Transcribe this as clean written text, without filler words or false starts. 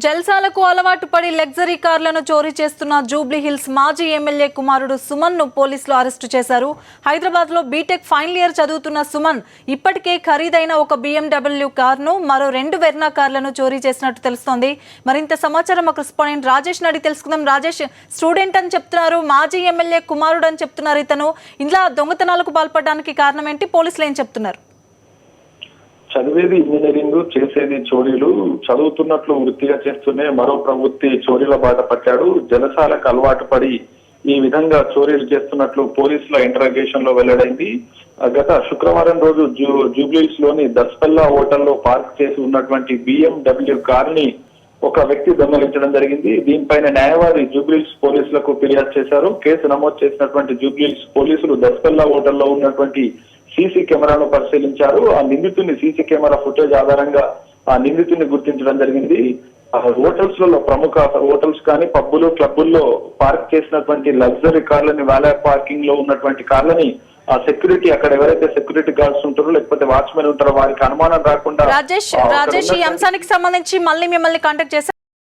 జల్సాలకు అలవాటు పడి లగ్జరీ కార్లను చోరీ చేస్తున్న జూబ్లీ హిల్స్ మాజీ ఎమ్మెల్యే కుమారుడు సుమన్ ను పోలీసులు అరెస్టు చేశారు. హైదరాబాద్ లో బీటెక్ ఫైనల్ ఇయర్ చదువుతున్న సుమన్ ఇప్పటికే ఖరీదైన ఒక BMW కారును, మరో 2 వెర్నా కార్లను చోరీ చేసినట్టు తెలుస్తోంది. మరింత సమాచారం మా కరెస్పాండెంట్ రాజేష్ అడిగి తెలుసుకుందాం. రాజేష్, స్టూడెంట్ అని చెప్తున్నారు, మాజీ ఎమ్మెల్యే కుమారుడు అని చెప్తున్నారు. ఇతను ఇలా దొంగతనాలకు పాల్పడడానికి కారణం ఏంటి? పోలీసులు ఏం చెప్తున్నారు? చదివేది ఇంజనీరింగ్, చేసేది చోరీలు. చదువుతున్నట్లు వృత్తిగా చేస్తూనే మరో ప్రవృత్తి చోరీల బాట పట్టాడు. జలసాలకు అలవాటు పడి ఈ విధంగా చోరీలు చేస్తున్నట్లు పోలీసుల ఇంటరాగేషన్ లో వెల్లడైంది. గత శుక్రవారం రోజు జూబ్లీహిల్స్ లోని దస్పల్లా హోటల్లో పార్క్ చేసి ఉన్నటువంటి BMW కారుని ఒక వ్యక్తి దొంగలించడం జరిగింది. దీనిపైన న్యాయవాది జూబ్లీహిల్స్ పోలీసులకు ఫిర్యాదు చేశారు. కేసు నమోదు చేసినటువంటి జూబ్లీహిల్స్ పోలీసులు దస్పల్లా హోటల్లో ఉన్నటువంటి సీసీ కెమెరాను పరిశీలించారు. ఆ నిందితుని సీసీ కెమెరా ఫుటేజ్ ఆధారంగా ఆ నిందితుని గుర్తించడం జరిగింది. హోటల్స్ లలో ప్రముఖ హోటల్స్ కానీ పబ్బులు, క్లబ్బుల్లో పార్క్ చేసినటువంటి లగ్జరీ కార్లని, వాలే పార్కింగ్ లో ఉన్నటువంటి కార్లని ఆ సెక్యూరిటీ, అక్కడ ఎవరైతే సెక్యూరిటీ గార్డ్స్ ఉంటారో లేకపోతే వాచ్మెన్ ఉంటారో వారికి అనుమానం రాకుండా రాజేష్, ఈ అంశానికి సంబంధించి మళ్ళీ మిమ్మల్ని కాంటాక్ట్ చేశారు.